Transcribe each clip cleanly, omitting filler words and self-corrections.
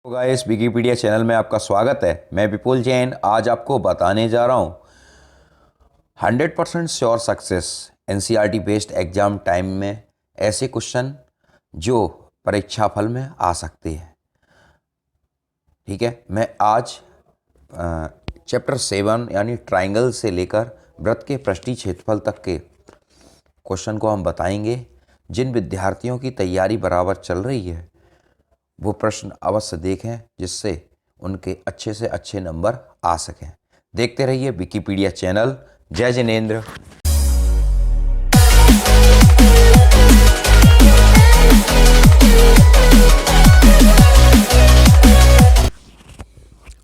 तो guys Wikipedia channel में आपका स्वागत है। मैं विपुल जैन आज आपको बताने जा रहा हूँ 100% sure success NCERT based exam time में ऐसे क्वेश्चन जो परीक्षा फल में आ सकते हैं। ठीक है, मैं आज चैप्टर 7 यानी ट्राइंगल से लेकर वृत्त के पृष्ठीय क्षेत्रफल तक के क्वेश्चन को हम बताएंगे। जिन विद्यार्थियों की तैयारी बराबर चल रही है वो प्रश्न अवश्य देखें जिससे उनके अच्छे से अच्छे नंबर आ सकें। देखते रहिए विकिपीडिया चैनल। जय जिनेंद्र।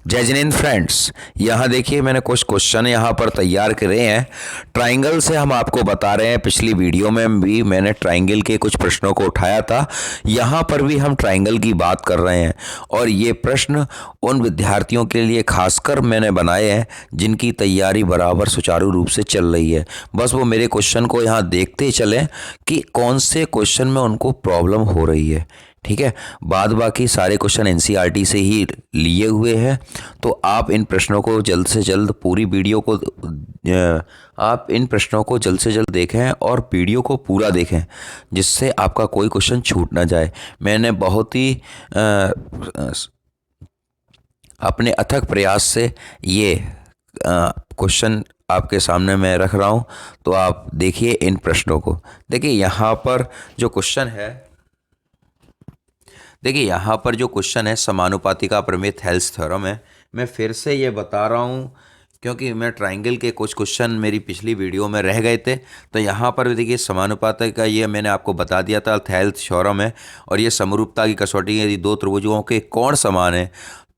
जय जिनेंद्र फ्रेंड्स, यहाँ देखिए मैंने कुछ क्वेश्चन यहाँ पर तैयार करे हैं। ट्राइंगल से हम आपको बता रहे हैं, पिछली वीडियो में भी मैंने ट्राइंगल के कुछ प्रश्नों को उठाया था, यहाँ पर भी हम ट्राइंगल की बात कर रहे हैं। और ये प्रश्न उन विद्यार्थियों के लिए खासकर मैंने बनाए हैं जिनकी तैयारी बराबर सुचारू रूप से चल रही है। बस वो मेरे क्वेश्चन को यहाँ देखते चलें कि कौन से क्वेश्चन में उनको प्रॉब्लम हो रही है। ठीक है, बाद बाकी सारे क्वेश्चन एनसीईआरटी से ही लिए हुए हैं। तो आप इन प्रश्नों को जल्द से जल्द पूरी वीडियो को आप इन प्रश्नों को जल्द से जल्द देखें और वीडियो को पूरा देखें जिससे आपका कोई क्वेश्चन छूट ना जाए। मैंने बहुत ही अपने अथक प्रयास से ये क्वेश्चन आपके सामने मैं रख रहा हूँ। तो आप देखिए इन प्रश्नों को। देखिए यहाँ पर जो क्वेश्चन है, समानुपातिका प्रमेय थेल्स थ्योरम है। मैं फिर से ये बता रहा हूँ क्योंकि मैं ट्राइंगल के कुछ क्वेश्चन मेरी पिछली वीडियो में रह गए थे। तो यहाँ पर देखिए समानुपातिका ये मैंने आपको बता दिया था, थेल्स थ्योरम है। और ये समरूपता की कसौटी है। यदि दो त्रिभुजों के कोण समान है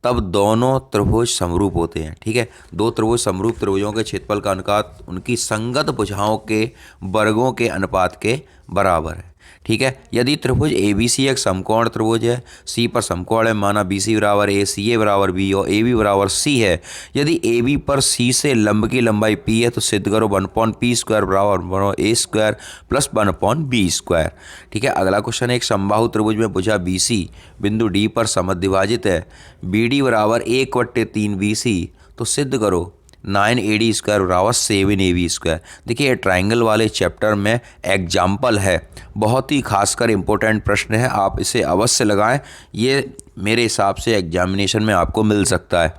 तब दोनों त्रिभुज समरूप होते हैं। ठीक है, दो त्रिभुज समरूप त्रिभुजों के क्षेत्रफल का अनुपात उनकी संगत भुजाओं के वर्गों के अनुपात के बराबर है। ठीक है, यदि त्रिभुज ABC एक समकोण त्रिभुज है, C पर समकोण है, माना BC बराबर A, CA बराबर B और AB बराबर C है। यदि AB पर C से लंब की लंबाई P है तो सिद्ध करो 1/P² बराबर A² प्लस 1/B²। ठीक है, अगला क्वेश्चन है, एक समबाहु त्रिभुज में भुजा BC बिंदु D पर समद्विभाजित है, BD बराबर 1/3 BC तो सिद्ध करो 9AD² बराबर 7AB²। देखिए ट्राइंगल वाले चैप्टर में एग्जाम्पल है, बहुत ही खासकर इम्पोर्टेंट प्रश्न है, आप इसे अवश्य लगाएं। ये मेरे हिसाब से एग्जामिनेशन में आपको मिल सकता है।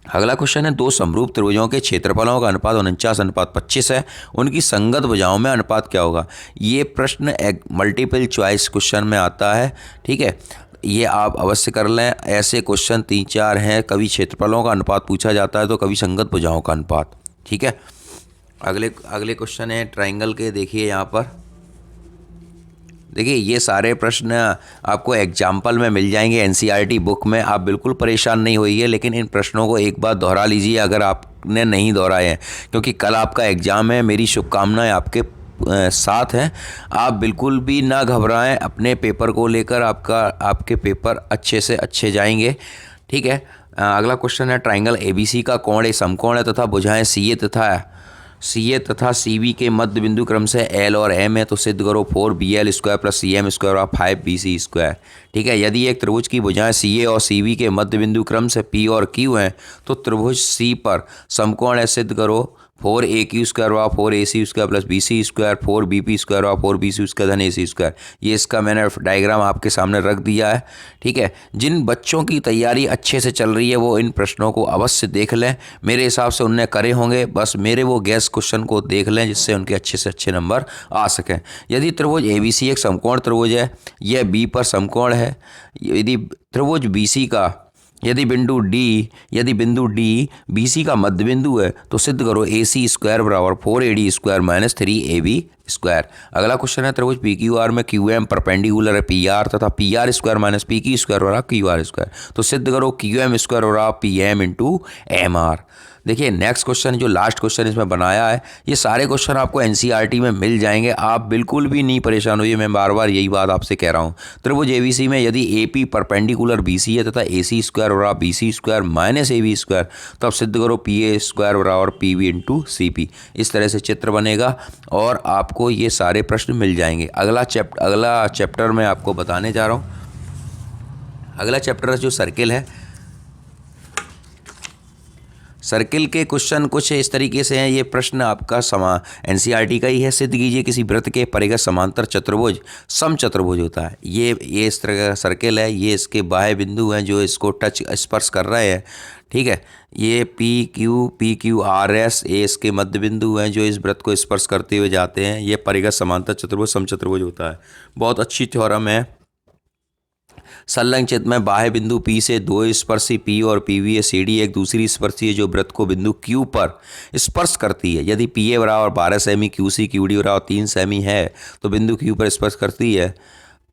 अगला क्वेश्चन है, दो समरूप त्रिभुजों के क्षेत्रफलों का अनुपात 49:25 है, उनकी संगत भुजाओं में अनुपात क्या होगा। ये प्रश्न मल्टीपल चॉइस क्वेश्चन में आता है। ठीक है, ये आप अवश्य कर लें। ऐसे क्वेश्चन 3-4 हैं, कभी क्षेत्रफलों का अनुपात पूछा जाता है तो कभी संगत भुजाओं का अनुपात। ठीक है, अगले क्वेश्चन है ट्राइंगल के। देखिए यहाँ पर देखिए ये सारे प्रश्न आपको एग्जाम्पल में मिल जाएंगे एनसीईआरटी बुक में। आप बिल्कुल परेशान नहीं होइए, लेकिन इन प्रश्नों को एक बार दोहरा लीजिए अगर आपने नहीं दोहराए हैं, क्योंकि कल आपका एग्ज़ाम है। मेरी शुभकामनाएं आपके साथ हैं। आप बिल्कुल भी ना घबराएं अपने पेपर को लेकर, आपके पेपर अच्छे से अच्छे जाएंगे। ठीक है, अगला क्वेश्चन है, ट्राइंगल ABC का कोण एक समकोण है तथा भुजाएं CA तथा CB के मध्य बिंदु क्रम से L और M है तो सिद्ध करो 4BL² प्लस CM² और 5BC²। ठीक है, यदि एक त्रिभुज की भुजाएं CA और CB के मध्य बिंदु क्रम से P और Q हैं तो त्रिभुज C पर समकोण है, सिद्ध करो 4AQ² और 4AC² प्लस BC², 4BP² और 4BC² धन AC²। ये इसका मैंने डायग्राम आपके सामने रख दिया है। ठीक है, जिन बच्चों की तैयारी अच्छे से चल रही है वो इन प्रश्नों को अवश्य देख लें। मेरे हिसाब से उनने करे होंगे, बस मेरे वो गैस क्वेश्चन को देख लें जिससे उनके अच्छे से अच्छे नंबर आ सकें। यदि त्रिभुज ABC एक समकोण त्रिभुज है, यह B पर समकोण है, यदि त्रिभुज BC का यदि बिंदु D BC का मध्य बिंदु है तो सिद्ध करो AC² बराबर 4AD² माइनस 3AB²। अगला क्वेश्चन है, त्रिभुज PQR में QM परपेंडिकुलर है PR तथा PR² माइनस PQ² बराबर QR² तो सिद्ध करो QM² बराबर PM इंटू MR। देखिए नेक्स्ट क्वेश्चन जो लास्ट क्वेश्चन इसमें बनाया है, ये सारे क्वेश्चन आपको एनसीईआरटी में मिल जाएंगे। आप बिल्कुल भी नहीं परेशान होइए, मैं बार बार यही बात आपसे कह रहा हूँ। त्रिभुज ABC में यदि AP परपेंडिकुलर BC है तथा AC² बराबर BC² माइनस AB² तब सिद्ध करो PA² बराबर PB इंटू CP। इस तरह से चित्र बनेगा और आपको ये सारे प्रश्न मिल जाएंगे। अगला चैप्टर मैं आपको बताने जा रहा हूँ अगला चैप्टर जो सर्किल है, सर्किल के क्वेश्चन कुछ इस तरीके से हैं। ये प्रश्न आपका एनसीईआरटी का ही है। सिद्ध कीजिए किसी वृत्त के परिघ समांतर चतुर्भुज समचतुर्भुज होता है। ये इस तरह का सर्किल है। ये इसके बाह्य बिंदु हैं जो इसको टच स्पर्श कर रहे हैं, ठीक है। ये P Q R S A इसके मध्य बिंदु हैं जो इस वृत्त को स्पर्श करते हुए जाते हैं। ये परिघ समांतर चतुर्भुज समचतुर्भुज होता है। बहुत अच्छी थ्योरम है। संलग्न चित्र में बाह्य बिंदु P से दो स्पर्शी P और PV सी डी एक दूसरी स्पर्शी है जो वृत्त को बिंदु Q पर स्पर्श करती है। यदि PA बराबर 12 सेमी, QC QD बराबर 3 सेमी है तो बिंदु Q पर स्पर्श करती है,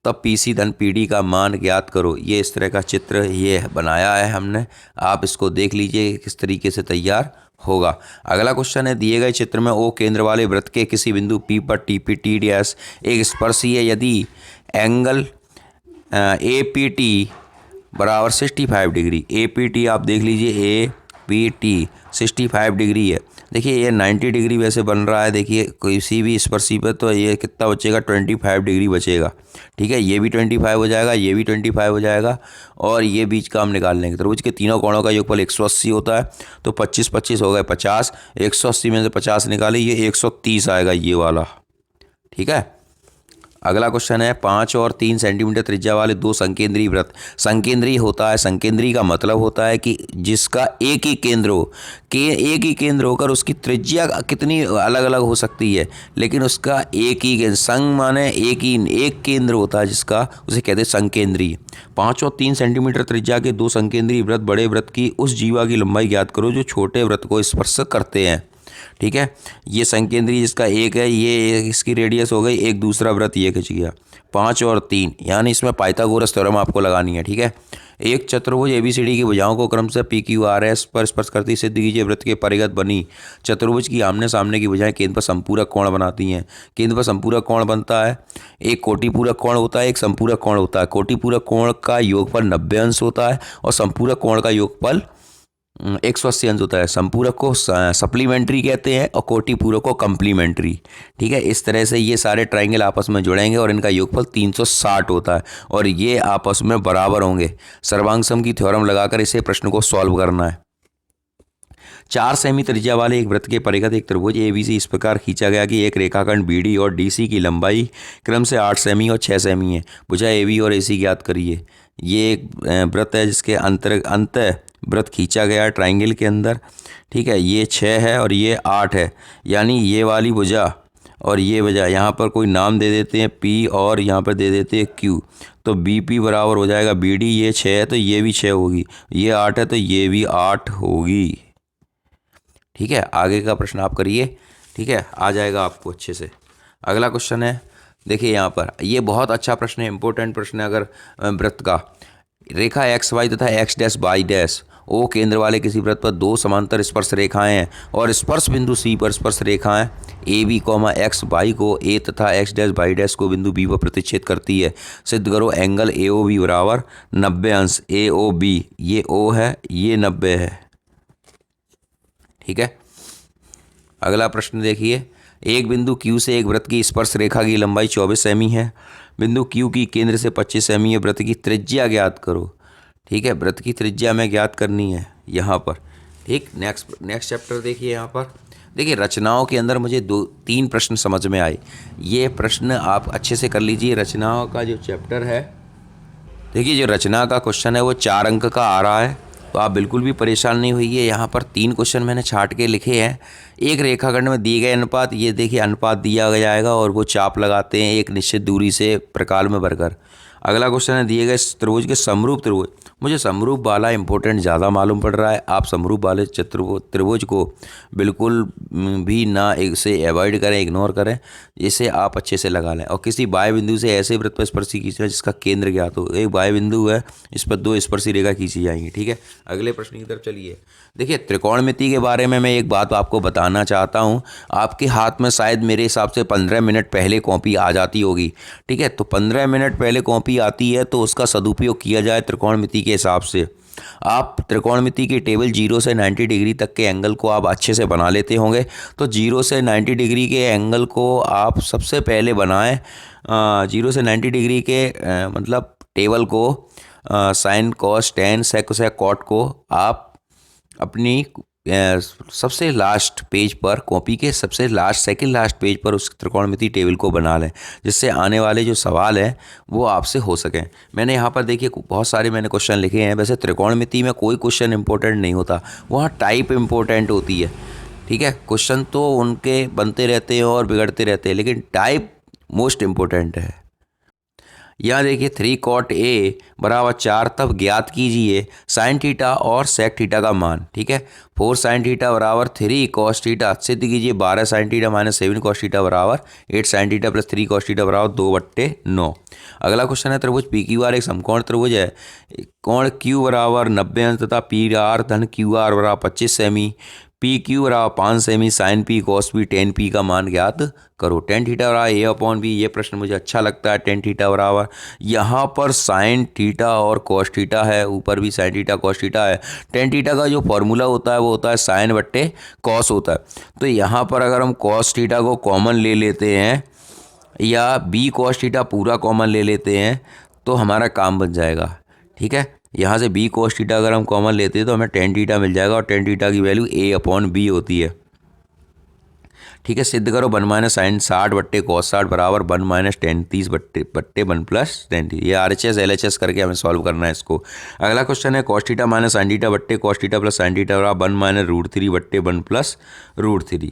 तब PC धन PD का मान ज्ञात करो। ये इस तरह का चित्र ये बनाया है हमने, आप इसको देख लीजिए किस तरीके से तैयार होगा। अगला क्वेश्चन है, दिए गए चित्र में O केंद्र वाले वृत्त के किसी बिंदु P पर TPTDS एक स्पर्शी है। यदि एंगल APT बराबर 65 डिग्री, APT आप देख लीजिए APT 65 डिग्री है। देखिए ये 90 डिग्री वैसे बन रहा है। देखिए किसी भी स्पर्शी पे तो ये कितना बचेगा, 25 डिग्री बचेगा, ठीक है। ये भी 25 हो जाएगा, ये भी 25 हो जाएगा और ये बीच का हम निकाल लेंगे। त्रिभुज के तीनों कोणों का योगफल 180 होता है, तो 25 25 हो गए 50, 180 में से 50 निकाले, ये 130 आएगा ये वाला, ठीक है। अगला क्वेश्चन है, 5 और 3 सेंटीमीटर त्रिज्या वाले दो संकेंद्री वृत्त। संकेंद्री होता है, संकेंद्री का मतलब होता है कि जिसका एक ही केंद्र हो, एक ही केंद्र होकर उसकी त्रिज्या कितनी अलग अलग हो सकती है, लेकिन उसका एक ही केंद्र, संग माने एक केंद्र होता है जिसका, उसे कहते हैं संकेंद्री। 5 और 3 सेंटीमीटर त्रिज्या के दो संकेंद्री वृत्त बड़े वृत्त की उस जीवा की लंबाई ज्ञात करो जो छोटे वृत्त को स्पर्श करते हैं, ठीक है। ये संकेंद्री जिसका एक है, ये इसकी रेडियस हो गई, एक दूसरा वृत्त ये खिंच गया। 5 और 3 यानी इसमें पाइथागोरस थ्योरम आपको लगानी है, ठीक है। एक चतुर्भुज ABCD की भुजाओं को क्रम से PQRS पर स्पर्श करती सिद्ध कीजिए वृत्त के परिगत बनी चतुर्भुज की आमने सामने की भुजाएं केंद्र पर संपूरक कोण बनाती हैं। केंद्र पर संपूरक कोण बनता है, एक कोटिपूरक कोण होता है, एक संपूरक कोण होता है। कोटिपूरक कोण का योगफल 90 अंश होता है और संपूरक कोण का योगफल 180 अंश होता है। संपूरक को सप्लीमेंट्री कहते हैं और कोटिपूरक को कम्प्लीमेंट्री, ठीक है। इस तरह से ये सारे ट्राइंगल आपस में जुड़ेंगे और इनका योगफल 360 होता है और ये आपस में बराबर होंगे। सर्वांग सम की थ्योरम लगाकर इसे प्रश्न को सॉल्व करना है। 4 सेमी त्रिज्या वाले एक वृत्त के परिगत एक त्रिभुज ABC इस प्रकार खींचा गया कि एक रेखाखंड BD और DC की लंबाई क्रम से 8 सेमी और 6 सेमी है। भुजा AB और AC ज्ञात करिए। ये एक वृत्त है जिसके अंत वृत्त खींचा गया ट्राइंगल के अंदर, ठीक है। ये 6 है और ये 8 है, यानी ये वाली भुजा और ये भुजा, यहाँ पर कोई नाम दे देते हैं P और यहाँ पर दे देते हैं Q, तो BP बराबर हो जाएगा BD। ये 6 है तो ये भी 6 होगी, ये 8 है तो ये भी 8 होगी, ठीक है। आगे का प्रश्न आप करिए, ठीक है, आ जाएगा आपको अच्छे से। अगला क्वेश्चन है, देखिए यहाँ पर ये बहुत अच्छा प्रश्न है, इंपॉर्टेंट प्रश्न है। अगर वृत्त का रेखा XY तथा X', O केंद्र वाले किसी वृत्त पर दो समांतर स्पर्श रेखाएं हैं और स्पर्श बिंदु C पर स्पर्श रेखाएं AB, XY को A तथा X', को बिंदु B पर प्रतिच्छेद करती है। सिद्ध करो एंगल AOB बराबर 90 अंश। AOB ये O है, ये 90 है, ठीक है। अगला प्रश्न देखिए, एक बिंदु Q से एक वृत्त की स्पर्श रेखा की लंबाई 24 सेमी है। बिंदु Q की केंद्र से 25 सेमी है। वृत्त की त्रिज्या ज्ञात करो, ठीक है। वृत्त की त्रिज्या में ज्ञात करनी है यहाँ पर, ठीक। नेक्स्ट चैप्टर देखिए। यहाँ पर देखिए रचनाओं के अंदर मुझे 2-3 प्रश्न समझ में आए। ये प्रश्न आप अच्छे से कर लीजिए। रचनाओं का जो चैप्टर है, देखिए जो रचना का क्वेश्चन है वो 4 अंक का आ रहा है, तो आप बिल्कुल भी परेशान नहीं होइए। यहाँ पर 3 क्वेश्चन मैंने छाट के लिखे हैं। एक रेखाखंड में दिए गए अनुपात, ये देखिए अनुपात दिया जाएगा और वो चाप लगाते हैं एक निश्चित दूरी से प्रकाल में भरकर। अगला क्वेश्चन है, दिए गए त्रिभुज के समरूप त्रिभुज। मुझे समरूप वाला इंपॉर्टेंट ज़्यादा मालूम पड़ रहा है। आप समरूप वाले त्रिभुज को बिल्कुल भी ना इसे अवॉइड करें, इग्नोर करें, इसे आप अच्छे से लगा लें। और किसी बाह्य बिंदु से ऐसे वृत्त पर स्पर्शी खींचना जिसका केंद्र ज्ञात हो। एक बाह्य बिंदु है, इस पर 2 स्पर्शी रेखा खींची जाएंगी, ठीक है। अगले प्रश्न की तरफ चलिए। देखिए त्रिकोणमिति के बारे में मैं एक बात आपको बताना चाहता हूँ। आपके हाथ में शायद मेरे हिसाब से 15 मिनट पहले कॉपी आ जाती होगी, ठीक है। तो 15 मिनट पहले कॉपी आती है तो उसका सदुपयोग किया जाए त्रिकोणमिति के हिसाब से। आप त्रिकोणमिति की टेबल 0 से 90 डिग्री तक के एंगल को आप अच्छे से बना लेते होंगे। तो 0 से 90 डिग्री के एंगल को आप सबसे पहले बनाएं। 0 से 90 डिग्री के मतलब टेबल को sine cos tan sec cosec cot को आप अपनी सबसे लास्ट पेज पर, कॉपी के सबसे लास्ट सेकंड लास्ट पेज पर उस त्रिकोणमिति टेबल को बना लें, जिससे आने वाले जो सवाल हैं वो आपसे हो सकें। मैंने यहाँ पर देखिए बहुत सारे मैंने क्वेश्चन लिखे हैं। वैसे त्रिकोणमिति में कोई क्वेश्चन इंपॉर्टेंट नहीं होता, वहाँ टाइप इम्पोर्टेंट होती है। ठीक है, क्वेश्चन तो उनके बनते रहते हैं और बिगड़ते रहते हैं, लेकिन टाइप मोस्ट इम्पोर्टेंट है। यहाँ देखिए 3 cot A बराबर 4, तब ज्ञात कीजिए साइन थीटा और सेक थीटा का मान। ठीक है, 4 साइन थीटा बराबर 3 cos थीटा, सिद्ध कीजिए 12 sign theta minus 7 cos theta बराबर 8 sign theta plus 3 cos theta बराबर 2/9। अगला क्वेश्चन है त्रिभुज PQR एक समकोण त्रिभुज है। कोण Q बराबर 90 अंश तथा PR धन QR बराबर 25 सेमी, PQ बराबर 5 सेमी, sine P cos P tan P का मान ज्ञात करो। टेन थीटा बराबर A/B, ये प्रश्न मुझे अच्छा लगता है। टेन थीटा बराबर, यहाँ पर साइन थीटा और कॉस थीटा है, ऊपर भी साइन थीटा कॉस थीटा है। टेन थीटा का जो फॉर्मूला होता है वो होता है साइन बट्टे कॉस होता है। तो यहाँ पर अगर हम कॉस थीटा को कॉमन ले लेते हैं या B cos थीटा पूरा कॉमन ले लेते हैं तो हमारा काम बन जाएगा। ठीक है, यहाँ से B cos थीटा अगर हम कॉमन लेते हैं तो हमें टेन थीटा मिल जाएगा, और टेन थीटा की वैल्यू A/B होती है। ठीक है, सिद्ध करो 1 माइनस साइन 60 बट्टे कॉस 60 बराबर 1 माइनस टेन 30 बट्टे 1 प्लस टेन 30। ये RHS LHS करके हमें सॉल्व करना है इसको। अगला क्वेश्चन है cos theta minus sine theta बट्टे cos theta plus sine theta बराबर 1 माइनस √3 बट्टे 1 प्लस √3।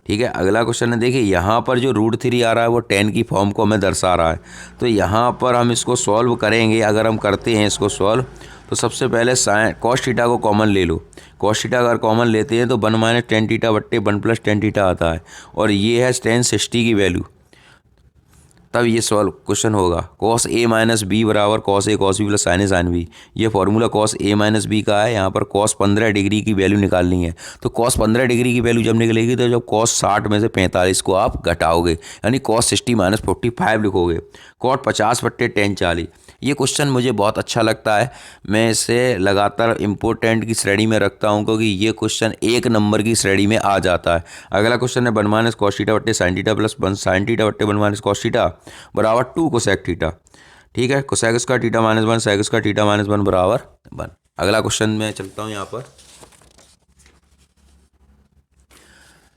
ठीक है, अगला क्वेश्चन है, देखिए यहाँ पर जो √3 आ रहा है वो टेन की फॉर्म को हमें दर्शा रहा है। तो यहाँ पर हम इसको सॉल्व करेंगे। अगर हम करते हैं इसको सॉल्व, तो सबसे पहले साइन कॉस थीटा को कॉमन ले लो। कॉस थीटा अगर कॉमन लेते हैं तो 1 माइनस टेन थीटा बट्टे 1 प्लस टेन थीटा आता है, और ये है टेन 60 की वैल्यू। तब ये सॉल्व क्वेश्चन होगा कॉस A माइनस बी बराबर cos A cos B plus sine A sine B। ये formula cos A minus B का है। यहाँ पर कॉस 15 डिग्री की वैल्यू निकालनी है। तो कॉस 15 डिग्री की वैल्यू जब निकलेगी तो जब कॉस 60 में से 45 को आप घटाओगे, यानी कॉस 60 माइनस 45 लिखोगे। कॉट 50 बट्टे टेन 40। ये क्वेश्चन मुझे बहुत अच्छा लगता है, मैं इसे लगातार इम्पोर्टेंट की श्रेणी में रखता हूँ, क्योंकि ये क्वेश्चन 1 नंबर की श्रेणी में आ जाता है। अगला क्वेश्चन है 1 माइनस कॉस थीटा बट्टे sine theta plus 1 sign theta बट्टे 1 माइनस कॉस थीटा बराबर 2 कोसेक थीटा। ठीक है, cosec square theta minus 1 sec square theta minus 1 बराबर 1। अगला क्वेश्चन में चलता हूँ। यहाँ पर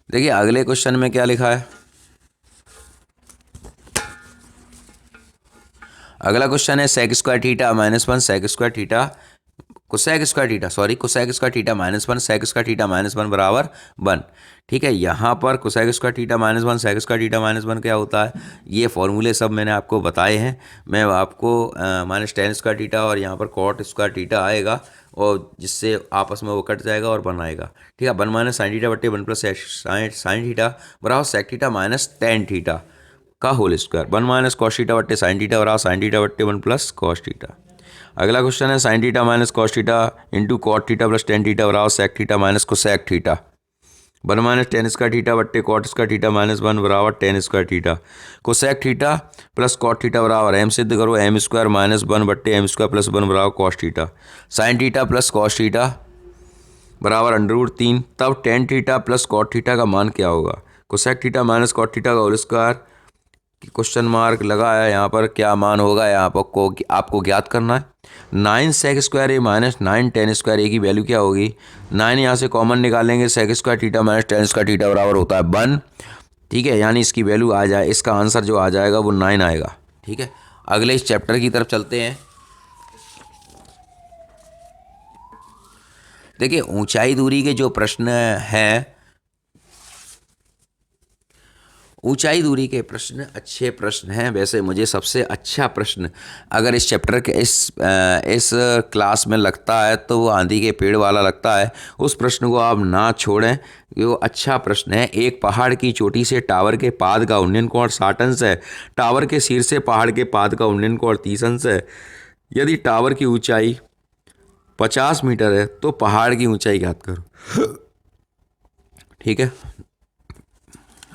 देखिए अगले क्वेश्चन में क्या लिखा है। अगला क्वेश्चन है sec square theta minus 1 sec square theta cosec square theta cosec square theta minus 1 sec square theta minus 1 बराबर 1। ठीक है, यहाँ पर cosec square theta minus 1 sec square theta minus 1 क्या होता है, ये फॉर्मूले सब मैंने आपको बताए हैं। मैं आपको माइनस टेन स्क्वायर थीटा और यहाँ पर कॉट स्क्वायर थीटा आएगा, और जिससे आपस में वो कट जाएगा और 1 आएगा। ठीक है, 1 माइनस साइन थीटा बट्टे 1 प्लस साइन थीटा बराबर sec theta minus tan theta का whole square. 1 minus cos theta बट्टे साइन थीटा बराबर साइन थीटा बट्टे 1 प्लस कॉस थीटा। अगला क्वेश्चन है sine theta minus cos theta into cot theta plus tan theta बराबर sec theta minus cosec theta. 1 minus tan square theta बट्टे cot square theta minus 1 बराबर tan square theta. Cosec theta plus cot theta बराबर M सिद्ध करो M square minus 1 बट्टे M square plus 1 बराबर cos theta. Sine theta plus cos theta बराबर √3। तब tan theta plus cot theta का मान क्या होगा। Cosec theta minus cot theta का होल स्क्वायर क्वेश्चन मार्क लगा है। यहाँ पर क्या मान होगा, यहाँ पर आपको ज्ञात करना है। 9 sec square A minus 9 tan square A की वैल्यू क्या होगी। 9 यहाँ से कॉमन निकालेंगे, sec square theta minus tan square theta बराबर होता है 1। ठीक है, यानी इसकी वैल्यू आ जाए, इसका आंसर जो आ जाएगा वो 9 आएगा। ठीक है, अगले इस चैप्टर की तरफ चलते हैं। देखिए ऊंचाई दूरी के जो प्रश्न हैं, ऊंचाई दूरी के प्रश्न अच्छे प्रश्न हैं। वैसे मुझे सबसे अच्छा प्रश्न अगर इस चैप्टर के इस क्लास में लगता है तो वो आंधी के पेड़ वाला लगता है। उस प्रश्न को आप ना छोड़ें, वो अच्छा प्रश्न है। एक पहाड़ की चोटी से टावर के पाद का उन्नयन कोण 60 अंश है। टावर के सिर से पहाड़ के पाद का उन्नयन कोण 30 अंश है। यदि टावर की ऊंचाई 50 मीटर है तो पहाड़ की ऊंचाई ज्ञात करो। ठीक है,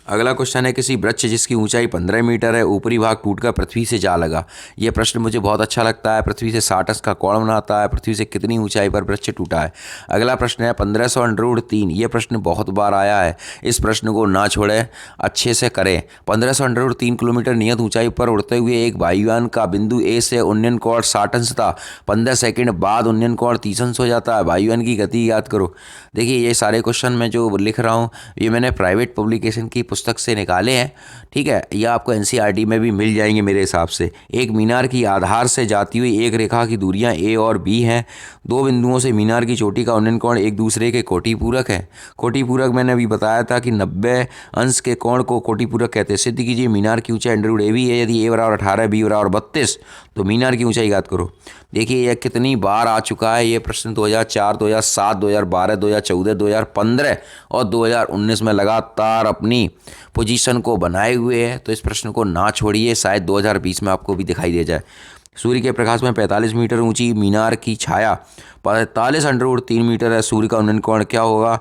अगला क्वेश्चन है, किसी वृक्ष जिसकी ऊंचाई 15 मीटर है ऊपरी भाग टूटकर पृथ्वी से जा लगा। ये प्रश्न मुझे बहुत अच्छा लगता है। पृथ्वी से 60 का कोण बनाता है। पृथ्वी से कितनी ऊंचाई पर वृक्ष टूटा है। अगला प्रश्न है 1500√3। ये प्रश्न बहुत बार आया है। इस प्रश्न को ना छोड़े, अच्छे से करें। 1500√3 किलोमीटर नियत ऊंचाई पर उड़ते हुए एक वायुयान का बिंदु ए से उन्नयन कोण 60 अंश था। 15 सेकंड बाद उन्नयन कोण 30 अंश हो जाता है। वायुयान की गति याद करो। देखिए, ये सारे क्वेश्चन मैं जो लिख रहा हूँ ये मैंने प्राइवेट पब्लिकेशन की पुस्तक से निकाले हैं। ठीक है, यह आपको एनसीईआरटी में भी मिल जाएंगे मेरे हिसाब से। एक मीनार की आधार से जाती हुई एक रेखा की दूरियां ए और बी हैं। दो बिंदुओं से मीनार की चोटी का उन्नयन कोण एक दूसरे के कोटिपूरक है। कोटिपूरक मैंने अभी बताया था कि 90 अंश के कोण को कोटिपूरक कहते हैं। सिद्ध कीजिए मीनार की ऊंचाई √AB है। यदि ए बराबर 18 बी बराबर 32 तो मीनार की ऊंचाई याद करो। देखिए, यह कितनी बार आ चुका है ये प्रश्न। 2004, 2007, 2012, 2014, 2015 और 2019 में लगातार अपनी पोजीशन को बनाए हुए है। तो इस प्रश्न को ना छोड़िए, शायद 2020 में आपको भी दिखाई दे जाए। सूर्य के प्रकाश में 45 मीटर ऊंची मीनार की छाया 45√3 मीटर है। सूर्य का उन्नयन कोण क्या होगा?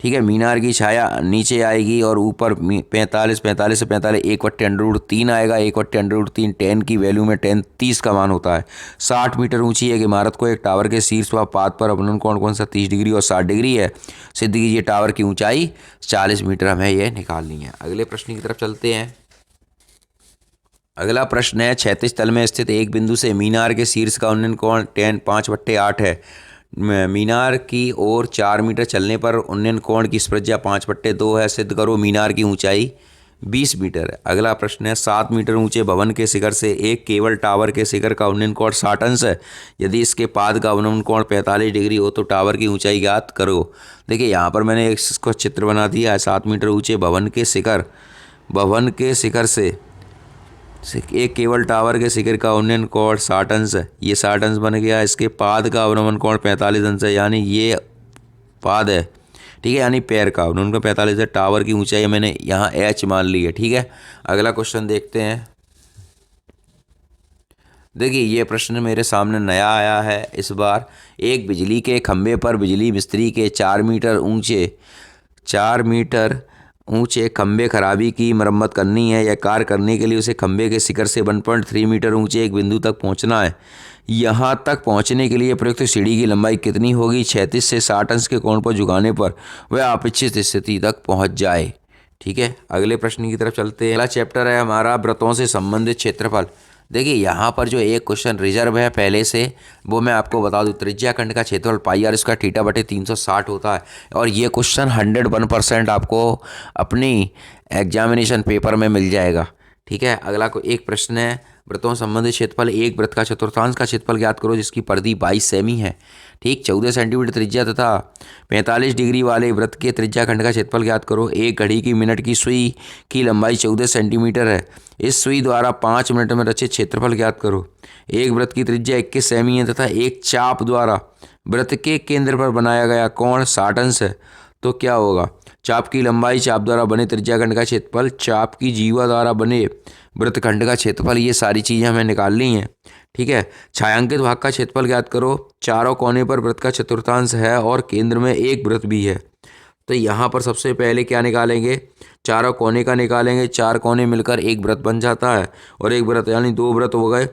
ठीक है, मीनार की छाया नीचे आएगी और ऊपर 45 से 45 1/√3 आएगा। 1/√3 10 की वैल्यू में 10 30 का मान होता है। 60 मीटर ऊंची एक इमारत को एक टावर के शीर्ष व पाद पर अवनमन कोण कौन सा 30 डिग्री और 60 डिग्री है। सिद्ध कीजिए टावर की ऊंचाई 40 मीटर हमें यह निकालनी है। अगले प्रश्न की तरफ चलते हैं। अगला प्रश्न है, क्षैतिज तल में स्थित एक बिंदु से मीनार के शीर्ष का उन्नयन कोण 5/8 है। मीनार की ओर 4 मीटर चलने पर उन्नयन कोण की स्प्रज्या 5/2 है। सिद्ध करो मीनार की ऊंचाई 20 मीटर है। अगला प्रश्न है, 7 मीटर ऊंचे भवन के शिखर से एक केबल टावर के शिखर का उन्नयन कोण 60 अंश है। यदि इसके पाद का अवनमन कोण 45 डिग्री हो तो टावर की ऊंचाई ज्ञात करो। देखिए, यहाँ पर मैंने इसको चित्र बना दिया है। 7 मीटर ऊंचे भवन के शिखर से एक केबल टावर के शिखर का उन्नयन कोण 60 अंश है। ये 60 अंश बन गया। इसके पाद का अवनमन कोण 45 अंश है, यानी ये पाद है। ठीक है, यानी पैर का अवनमन कोण 45 है। टावर की ऊंचाई मैंने यहाँ h मान ली है। ठीक है, अगला क्वेश्चन देखते हैं। देखिए, ये प्रश्न मेरे सामने नया आया है इस बार। एक बिजली के खंभे पर बिजली मिस्त्री के 4 मीटर ऊंचे खंभे खराबी की मरम्मत करनी है। यह कार्य करने के लिए उसे खंभे के शिखर से 1.3 मीटर ऊंचे एक बिंदु तक पहुंचना है। यहां तक पहुंचने के लिए प्रयुक्त सीढ़ी की लंबाई कितनी होगी? 36 से 60 अंश के कोण पर झुकाने पर वह अपेक्षित स्थिति तक पहुंच जाए। ठीक है, अगले प्रश्न की तरफ चलते हैं। अगला चैप्टर है हमारा वृत्तों से संबंधित क्षेत्रफल। देखिए, यहाँ पर जो एक क्वेश्चन रिजर्व है पहले से, वो मैं आपको बता दूँ। त्रिज्या खंड का क्षेत्रफल πr² θ/360 होता है। और ये क्वेश्चन 101% आपको अपनी एग्जामिनेशन पेपर में मिल जाएगा। ठीक है, अगला एक प्रश्न है, वृत्तों संबंधित क्षेत्रफल। एक वृत्त का चतुर्थांश का क्षेत्रफल ज्ञात करो जिसकी परिधि 22 सेमी है। ठीक, 14 सेंटीमीटर त्रिज्या तथा 45 डिग्री वाले वृत्त के त्रिज्या खंड का क्षेत्रफल ज्ञात करो। एक घड़ी की मिनट की सुई की लंबाई 14 सेंटीमीटर है। इस सुई द्वारा 5 मिनट में रचित क्षेत्रफल ज्ञात करो। एक वृत्त की त्रिज्या 21 सेमी है तथा एक चाप द्वारा वृत्त के केंद्र पर बनाया गया कोण 60 अंश है। तो क्या होगा? चाप की लंबाई, चाप द्वारा बने त्रिज्याखंड का क्षेत्रफल, चाप की जीवा द्वारा बने वृत्तखंड का क्षेत्रफल, ये सारी चीज़ें हमें निकालनी है। ठीक है, छायांकित भाग का क्षेत्रफल ज्ञात करो। चारों कोने पर वृत्त का चतुर्थांश है और केंद्र में एक वृत्त भी है। तो यहाँ पर सबसे पहले क्या निकालेंगे? चारों कोने का निकालेंगे। 4 कोने मिलकर एक वृत्त बन जाता है और एक वृत्त यानी 2 वृत्त हो गए।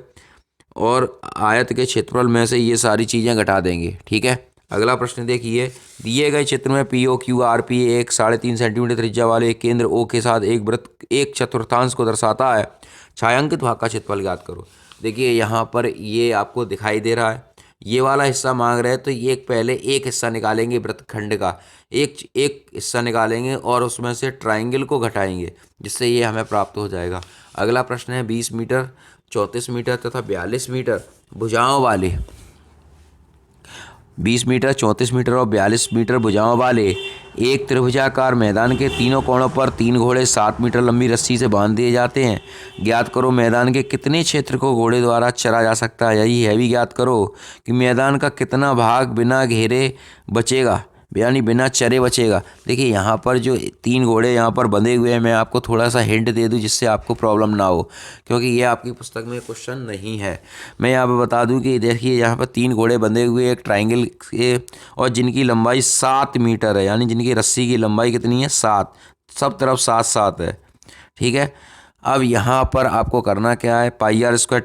और आयत के क्षेत्रफल में से ये सारी चीज़ें घटा देंगे। ठीक है, अगला प्रश्न देखिए। दिए गए चित्र में POQRP एक 3.5 सेंटीमीटर त्रिज्या वाले एक केंद्र O के साथ एक वृत्त एक चतुर्थांश को दर्शाता है। छायांकित भाग का क्षेत्रफल ज्ञात करो। देखिए, यहाँ पर ये आपको दिखाई दे रहा है, ये वाला हिस्सा मांग रहे हैं। तो ये पहले एक हिस्सा निकालेंगे वृत्तखंड का, एक हिस्सा निकालेंगे और उसमें से ट्राइंगल को घटाएंगे, जिससे ये हमें प्राप्त हो जाएगा। अगला प्रश्न है 20 मीटर, 34 मीटर तथा 42 मीटर भुजाओं वाले 20 मीटर, 34 मीटर और 42 मीटर भुजाओं वाले एक त्रिभुजाकार मैदान के तीनों कोणों पर 3 घोड़े 7 मीटर लंबी रस्सी से बांध दिए जाते हैं। ज्ञात करो मैदान के कितने क्षेत्र को घोड़े द्वारा चरा जा सकता है। यही है भी ज्ञात करो कि मैदान का कितना भाग बिना घेरे बचेगा, यानी बिना चरे बचेगा। देखिए, यहाँ पर जो 3 घोड़े यहाँ पर बंधे हुए हैं, मैं आपको थोड़ा सा हिंट दे दूँ जिससे आपको प्रॉब्लम ना हो, क्योंकि ये आपकी पुस्तक में क्वेश्चन नहीं है। मैं यहाँ पर बता दूँ कि देखिए, यहाँ पर 3 घोड़े बंधे हुए एक ट्राइंगल के, और जिनकी लंबाई 7 मीटर है, यानी जिनकी रस्सी की लंबाई कितनी है? 7। सब तरफ साथ साथ है, ठीक है। अब यहाँ पर आपको करना क्या है, पाई आर स्क्वायर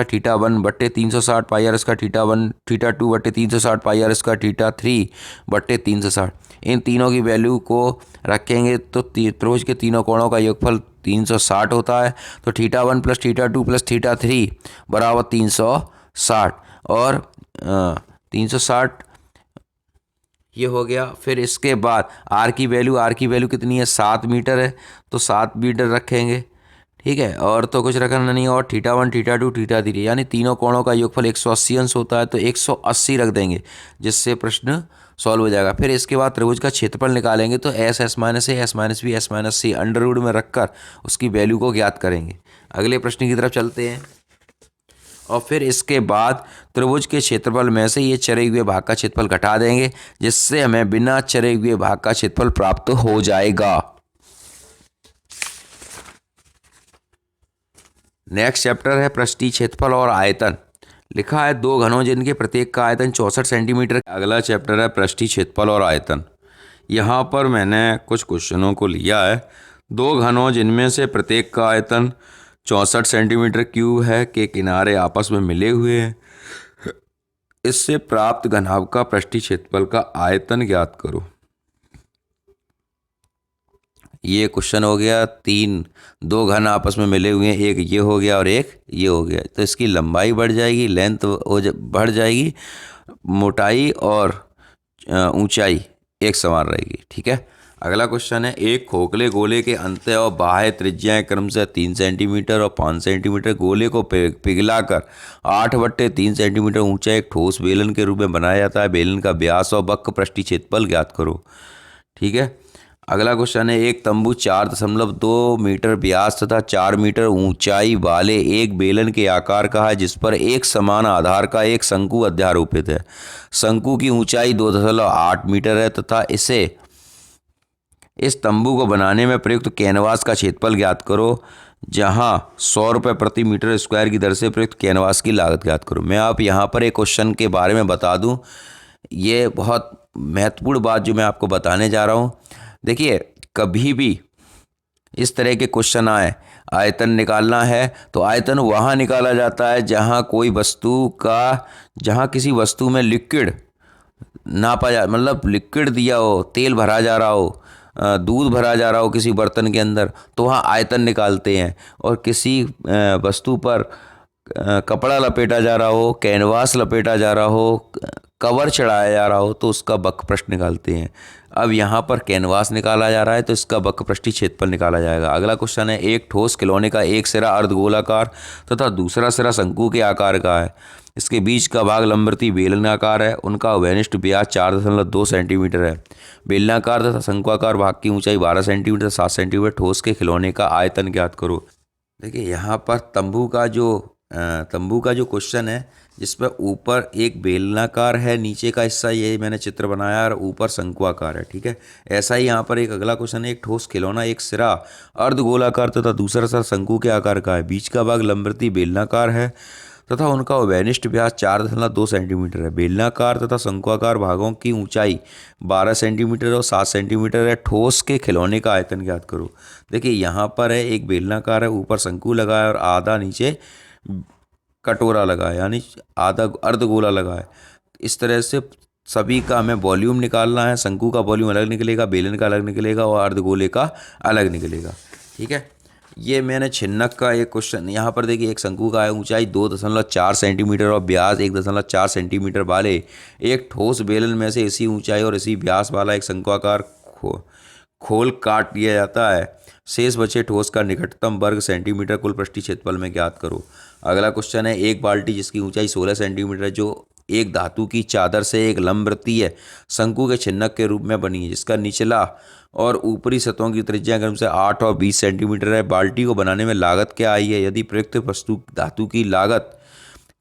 थीटा 1 बट्टे 360, पाई आर स्क्वायर थीटा 2 बट्टे 360, पाई आर स्क्वायर थीटा 3 बट्टे 360, इन तीनों की वैल्यू को रखेंगे तो त्रिभुज के तीनों कोणों का योगफल 360 होता है। तो theta 1 plus theta 2 plus theta 3 बराबर 360, और 360 ये हो गया। फिर इसके बाद आर की वैल्यू कितनी है, 7 मीटर है, तो 7 मीटर रखेंगे, ठीक है। और तो कुछ रखना नहीं, और थीटा 1 थीटा 2 थीटा 3 यानी तीनों कोणों का योगफल 180 अंश होता है, तो 180 रख देंगे, जिससे प्रश्न सॉल्व हो जाएगा। फिर इसके बाद त्रिभुज का क्षेत्रफल निकालेंगे, तो S minus A S minus B S minus C under root में रखकर उसकी वैल्यू को ज्ञात करेंगे। अगले प्रश्न की तरफ चलते हैं। और फिर इसके बाद त्रिभुज के क्षेत्रफल में से ये चरे हुए भाग का क्षेत्रफल घटा देंगे, जिससे हमें बिना चरे हुए भाग का क्षेत्रफल प्राप्त हो जाएगा। नेक्स्ट चैप्टर है पृष्ठीय क्षेत्रफल और आयतन। लिखा है दो घनों जिनके प्रत्येक का आयतन 64 सेंटीमीटर। अगला चैप्टर है पृष्ठीय क्षेत्रफल और आयतन। यहाँ पर मैंने कुछ क्वेश्चनों को लिया है। दो घनों जिनमें से प्रत्येक का आयतन 64 सेंटीमीटर क्यूब है के किनारे आपस में मिले हुए हैं, इससे प्राप्त घनाभ का पृष्ठीय क्षेत्रफल का आयतन ज्ञात करो। ये क्वेश्चन हो गया। दो घन आपस में मिले हुए हैं, एक ये हो गया और एक ये हो गया, तो इसकी लंबाई बढ़ जाएगी, लेंथ बढ़ जाएगी, मोटाई और ऊंचाई एक समान रहेगी, ठीक है। अगला क्वेश्चन है एक खोखले गोले के अंत्य और बाह्य त्रिज्याएं क्रमशः 3 सेंटीमीटर और 5 सेंटीमीटर गोले को पिघलाकर 8/3 सेंटीमीटर ऊंचा एक ठोस बेलन के रूप में बनाया जाता है। बेलन का व्यास और वक्र पृष्ठीय क्षेत्रफल ज्ञात करो, ठीक है। अगला क्वेश्चन है एक तंबू 4.2 मीटर व्यास तथा 4 मीटर ऊंचाई वाले एक बेलन के आकार का है, जिस पर एक समान आधार का एक शंकु अध्यारोपित है। शंकु की ऊंचाई 2.8 मीटर है तथा इस तंबू को बनाने में प्रयुक्त कैनवास का क्षेत्रफल ज्ञात करो, जहां 100 रुपये प्रति मीटर स्क्वायर की दर से प्रयुक्त कैनवास की लागत ज्ञात करो। मैं आप यहाँ पर एक क्वेश्चन के बारे में बता दूं, ये बहुत महत्वपूर्ण बात जो मैं आपको बताने जा रहा हूँ। देखिए, कभी भी इस तरह के क्वेश्चन आए, आयतन निकालना है तो आयतन वहाँ निकाला जाता है जहाँ किसी वस्तु में लिक्विड नापा जा, मतलब लिक्विड दिया हो, तेल भरा जा रहा हो, दूध भरा जा रहा हो किसी बर्तन के अंदर, तो वहाँ आयतन निकालते हैं। और किसी वस्तु पर कपड़ा लपेटा जा रहा हो, कैनवास लपेटा जा रहा हो, कवर चढ़ाया जा रहा हो, तो उसका वक्र पृष्ठ निकालते हैं। अब यहाँ पर कैनवास निकाला जा रहा है तो इसका वक्र पृष्ठीय क्षेत्रफल निकाला जाएगा। अगला क्वेश्चन है एक ठोस खिलौने का एक सिरा अर्धगोलाकार तथा दूसरा सिरा शंकु के आकार का है। इसके बीच का भाग लंबवती बेलनाकार है। उनका उभयनिष्ठ व्यास 4.2 सेंटीमीटर है। बेलनाकार तथा शंकुआकार भाग की ऊंचाई 12 सेंटीमीटर 7 सेंटीमीटर। ठोस के खिलौने का आयतन ज्ञात करो। देखिए, यहाँ पर तंबू का जो क्वेश्चन है, जिस पर ऊपर एक बेलनाकार है, नीचे का हिस्सा ये मैंने चित्र बनाया और ऊपर शंकुआकार है, ठीक है। ऐसा ही यहाँ पर एक अगला क्वेश्चन है एक ठोस खिलौना एक सिरा अर्धगोलाकार तथा दूसरा सिरा शंकु के आकार का है। बीच का भाग लंबवती बेलनाकार है तथा उनका उभयनिष्ठ व्यास 4.2 सेंटीमीटर है। बेलनाकार तथा शंकुआकार भागों की ऊंचाई 12 सेंटीमीटर और 7 सेंटीमीटर है। ठोस के खिलौने का आयतन ज्ञात करो। देखिए, यहाँ पर है एक बेलनाकार है, ऊपर शंकु लगा है और आधा नीचे कटोरा लगा है, यानी आधा अर्धगोला लगा है। इस तरह से सभी का हमें वॉल्यूम निकालना है। शंकु का वॉल्यूम अलग निकलेगा, बेलन का अलग निकलेगा और अर्धगोले का अलग निकलेगा, ठीक है। ये मैंने छिन्नक का एक क्वेश्चन यहाँ पर देखिए, एक शंकु का है ऊंचाई 2.4 सेंटीमीटर और व्यास 1.4 सेंटीमीटर वाले एक ठोस बेलन में से इसी ऊंचाई और इसी व्यास वाला एक शंकुआकार खोल काट दिया जाता है। शेष बचे ठोस का निकटतम वर्ग सेंटीमीटर कुल पृष्ठीय क्षेत्रफल में ज्ञात करो। अगला क्वेश्चन है एक बाल्टी जिसकी ऊंचाई 16 सेंटीमीटर है, जो एक धातु की चादर से एक लंबवृत्तीय शंकु के छिन्नक के रूप में बनी है, जिसका निचला और ऊपरी सतहों की त्रिज्या क्रम से 8 और 20 सेंटीमीटर है। बाल्टी को बनाने में लागत क्या आई है? यदि प्रयुक्त वस्तु धातु की लागत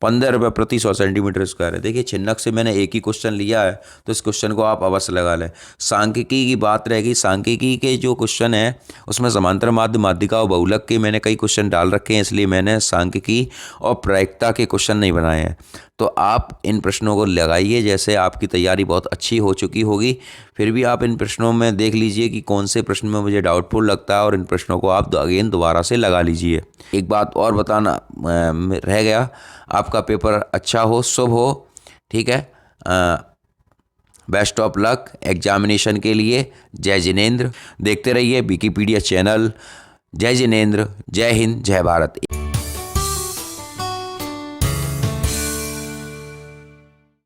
₹15 प्रति 100 सेंटीमीटर स्क्वायर है। देखिए छिन्नक से मैंने एक ही क्वेश्चन लिया है, तो इस क्वेश्चन को आप अवश्य लगा लें। सांख्यिकी की बात रहेगी, सांख्यिकी के जो क्वेश्चन है उसमें समांतर माध्य, माध्यिका और बहुलक के मैंने कई क्वेश्चन डाल रखे हैं, इसलिए मैंने सांख्यिकी और प्रायिकता के क्वेश्चन नहीं बनाए हैं। तो आप इन प्रश्नों को लगाइए, जैसे आपकी तैयारी बहुत अच्छी हो चुकी होगी, फिर भी आप इन प्रश्नों में देख लीजिए कि कौन से प्रश्न में मुझे डाउटफुल लगता है और इन प्रश्नों को आप अगेन दोबारा से लगा लीजिए। एक बात और बताना रह गया, आपका पेपर अच्छा हो, शुभ हो, ठीक है। बेस्ट ऑफ लक एग्जामिनेशन के लिए। जय जिनेंद्र। देखते रहिए विकिपीडिया चैनल। जय जिनेंद्र, जय हिंद, जय भारत।